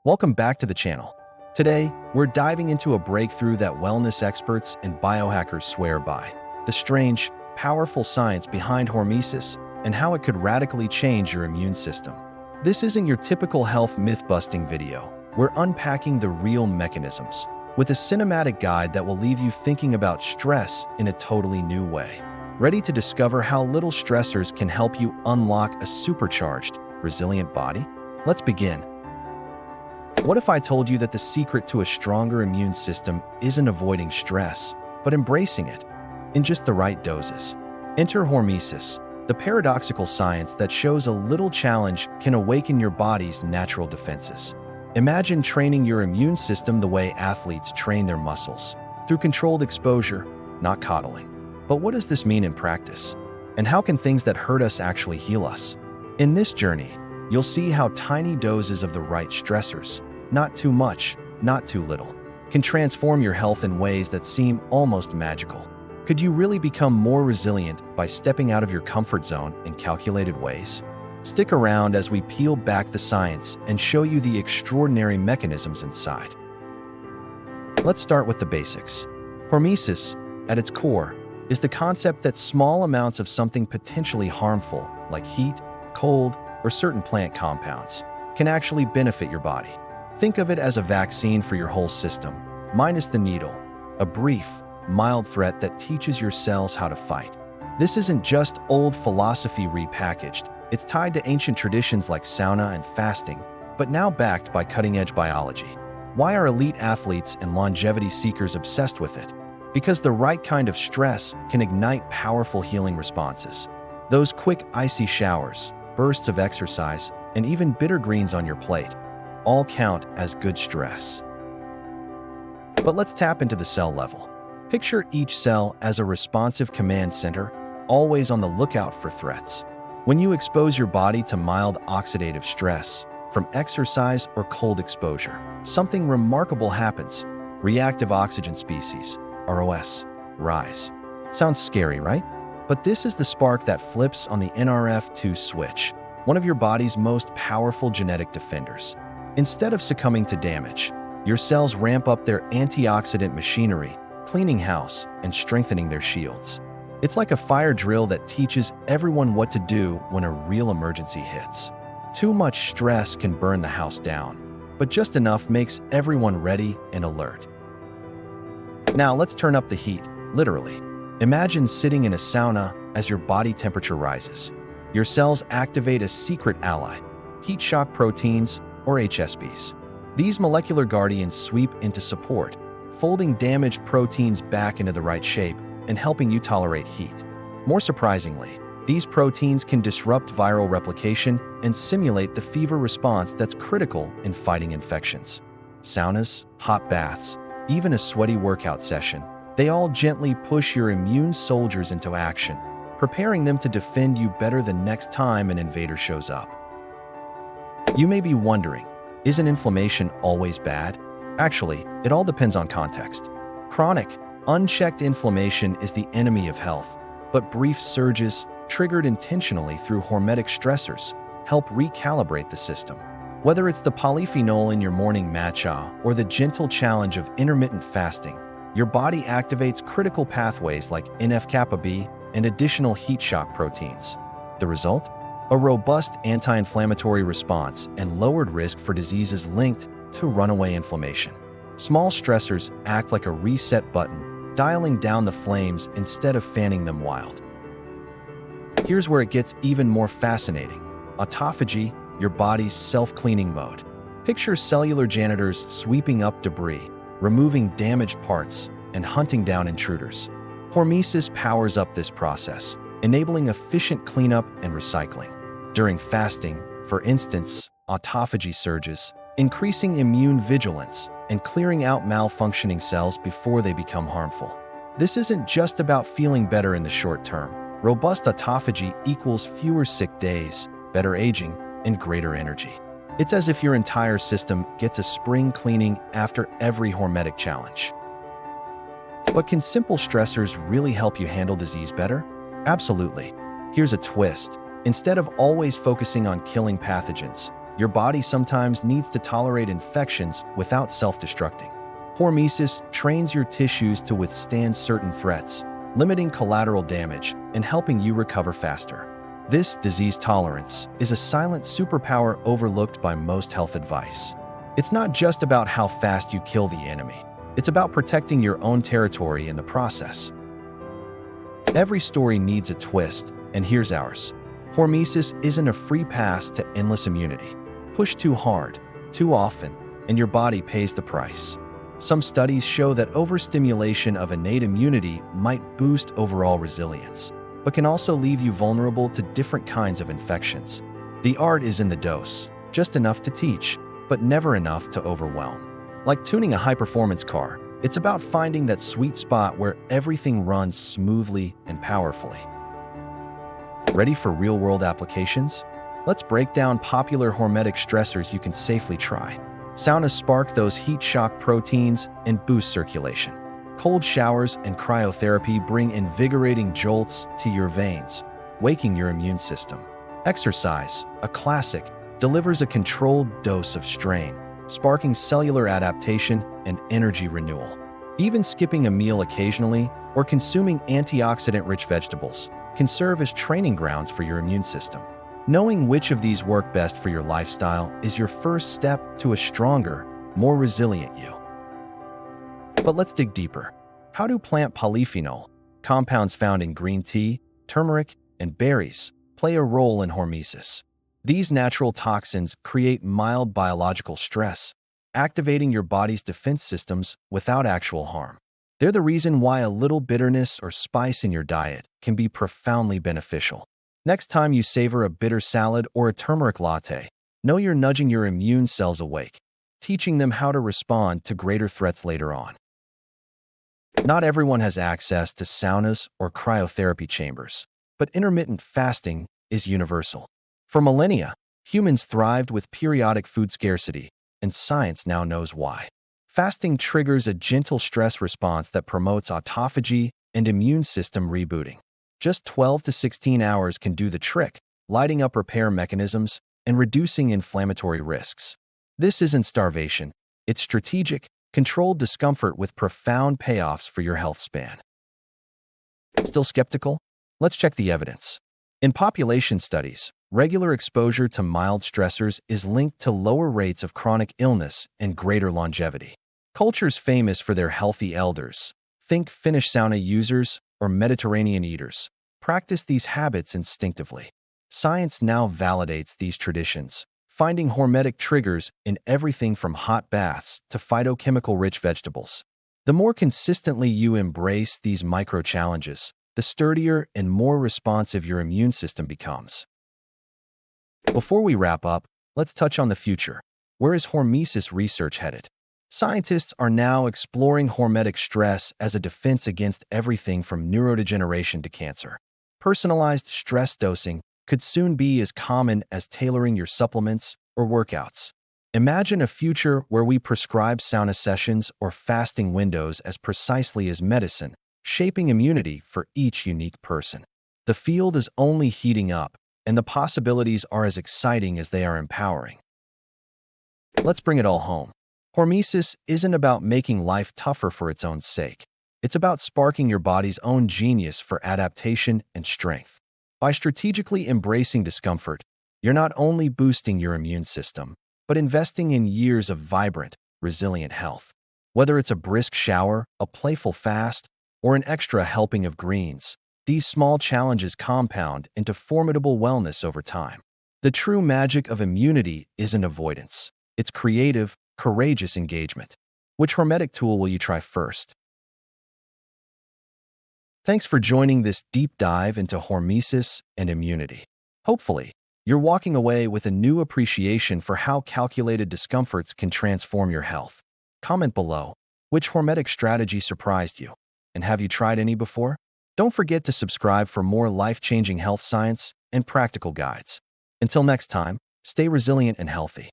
Welcome back to the channel. Today, we're diving into a breakthrough that wellness experts and biohackers swear by: the strange, powerful science behind Hormesis and how it could radically change your immune system. This isn't your typical health myth-busting video. We're unpacking the real mechanisms with a cinematic guide that will leave you thinking about stress in a totally new way. Ready to discover how little stressors can help you unlock a supercharged, resilient body? Let's begin. What if I told you that the secret to a stronger immune system isn't avoiding stress, but embracing it in just the right doses? Enter Hormesis, the paradoxical science that shows a little challenge can awaken your body's natural defenses. Imagine training your immune system the way athletes train their muscles, through controlled exposure, not coddling. But what does this mean in practice? And how can things that hurt us actually heal us? In this journey, you'll see how tiny doses of the right stressors, not too much, not too little, can transform your health in ways that seem almost magical. Could you really become more resilient by stepping out of your comfort zone in calculated ways? Stick around as we peel back the science and show you the extraordinary mechanisms inside. Let's start with the basics. Hormesis, at its core, is the concept that small amounts of something potentially harmful, like heat, cold, or certain plant compounds, can actually benefit your body. Think of it as a vaccine for your whole system, minus the needle, a brief, mild threat that teaches your cells how to fight. This isn't just old philosophy repackaged. It's tied to ancient traditions like sauna and fasting, but now backed by cutting-edge biology. Why are elite athletes and longevity seekers obsessed with it? Because the right kind of stress can ignite powerful healing responses. Those quick, icy showers, bursts of exercise, and even bitter greens on your plate all count as good stress. But let's tap into the cell level. Picture each cell as a responsive command center, always on the lookout for threats. When you expose your body to mild oxidative stress, from exercise or cold exposure, something remarkable happens. Reactive oxygen species, ROS, rise. Sounds scary, right? But this is the spark that flips on the NRF2 switch, one of your body's most powerful genetic defenders. Instead of succumbing to damage, your cells ramp up their antioxidant machinery, cleaning house and strengthening their shields. It's like a fire drill that teaches everyone what to do when a real emergency hits. Too much stress can burn the house down, but just enough makes everyone ready and alert. Now let's turn up the heat, literally. Imagine sitting in a sauna as your body temperature rises. Your cells activate a secret ally, heat shock proteins, or HSPs. These molecular guardians sweep into support, folding damaged proteins back into the right shape and helping you tolerate heat. More surprisingly, these proteins can disrupt viral replication and simulate the fever response that's critical in fighting infections. Saunas, hot baths, even a sweaty workout session, they all gently push your immune soldiers into action, preparing them to defend you better the next time an invader shows up. You may be wondering, isn't inflammation always bad? Actually, it all depends on context. Chronic, unchecked inflammation is the enemy of health, but brief surges, triggered intentionally through hormetic stressors, help recalibrate the system. Whether it's the polyphenol in your morning matcha or the gentle challenge of intermittent fasting, your body activates critical pathways like NF-kappa B and additional heat shock proteins. The result? A robust anti-inflammatory response and lowered risk for diseases linked to runaway inflammation. Small stressors act like a reset button, dialing down the flames instead of fanning them wild. Here's where it gets even more fascinating. Autophagy, your body's self-cleaning mode. Picture cellular janitors sweeping up debris, removing damaged parts, and hunting down intruders. Hormesis powers up this process, enabling efficient cleanup and recycling. During fasting, for instance, autophagy surges, increasing immune vigilance and clearing out malfunctioning cells before they become harmful. This isn't just about feeling better in the short term. Robust autophagy equals fewer sick days, better aging, and greater energy. It's as if your entire system gets a spring cleaning after every hormetic challenge. But can simple stressors really help you handle disease better? Absolutely. Here's a twist. Instead of always focusing on killing pathogens, your body sometimes needs to tolerate infections without self-destructing. Hormesis trains your tissues to withstand certain threats, limiting collateral damage and helping you recover faster. This disease tolerance is a silent superpower overlooked by most health advice. It's not just about how fast you kill the enemy. It's about protecting your own territory in the process. Every story needs a twist, and here's ours. Hormesis isn't a free pass to endless immunity. Push too hard, too often, and your body pays the price. Some studies show that overstimulation of innate immunity might boost overall resilience, but can also leave you vulnerable to different kinds of infections. The art is in the dose, just enough to teach, but never enough to overwhelm. Like tuning a high-performance car, it's about finding that sweet spot where everything runs smoothly and powerfully. Ready for real-world applications? Let's break down popular hormetic stressors you can safely try. Saunas spark those heat shock proteins and boost circulation. Cold showers and cryotherapy bring invigorating jolts to your veins, waking your immune system. Exercise, a classic, delivers a controlled dose of strain, sparking cellular adaptation and energy renewal. Even skipping a meal occasionally or consuming antioxidant-rich vegetables can serve as training grounds for your immune system. Knowing which of these work best for your lifestyle is your first step to a stronger, more resilient you. But let's dig deeper. How do plant polyphenol, compounds found in green tea, turmeric, and berries, play a role in hormesis? These natural toxins create mild biological stress, activating your body's defense systems without actual harm. They're the reason why a little bitterness or spice in your diet can be profoundly beneficial. Next time you savor a bitter salad or a turmeric latte, know you're nudging your immune cells awake, teaching them how to respond to greater threats later on. Not everyone has access to saunas or cryotherapy chambers, but intermittent fasting is universal. For millennia, humans thrived with periodic food scarcity, and science now knows why. Fasting triggers a gentle stress response that promotes autophagy and immune system rebooting. Just 12 to 16 hours can do the trick, lighting up repair mechanisms and reducing inflammatory risks. This isn't starvation, it's strategic, controlled discomfort with profound payoffs for your health span. Still skeptical? Let's check the evidence. In population studies, regular exposure to mild stressors is linked to lower rates of chronic illness and greater longevity. Cultures famous for their healthy elders, think Finnish sauna users or Mediterranean eaters, practice these habits instinctively. Science now validates these traditions, finding hormetic triggers in everything from hot baths to phytochemical-rich vegetables. The more consistently you embrace these micro-challenges, the sturdier and more responsive your immune system becomes. Before we wrap up, let's touch on the future. Where is hormesis research headed? Scientists are now exploring hormetic stress as a defense against everything from neurodegeneration to cancer. Personalized stress dosing could soon be as common as tailoring your supplements or workouts. Imagine a future where we prescribe sauna sessions or fasting windows as precisely as medicine, shaping immunity for each unique person. The field is only heating up, and the possibilities are as exciting as they are empowering. Let's bring it all home. Hormesis isn't about making life tougher for its own sake. It's about sparking your body's own genius for adaptation and strength. By strategically embracing discomfort, you're not only boosting your immune system, but investing in years of vibrant, resilient health. Whether it's a brisk shower, a playful fast, or an extra helping of greens, these small challenges compound into formidable wellness over time. The true magic of immunity isn't avoidance. It's creative, courageous engagement. Which hormetic tool will you try first? Thanks for joining this deep dive into hormesis and immunity. Hopefully, you're walking away with a new appreciation for how calculated discomforts can transform your health. Comment below, which hormetic strategy surprised you? And have you tried any before? Don't forget to subscribe for more life-changing health science and practical guides. Until next time, stay resilient and healthy.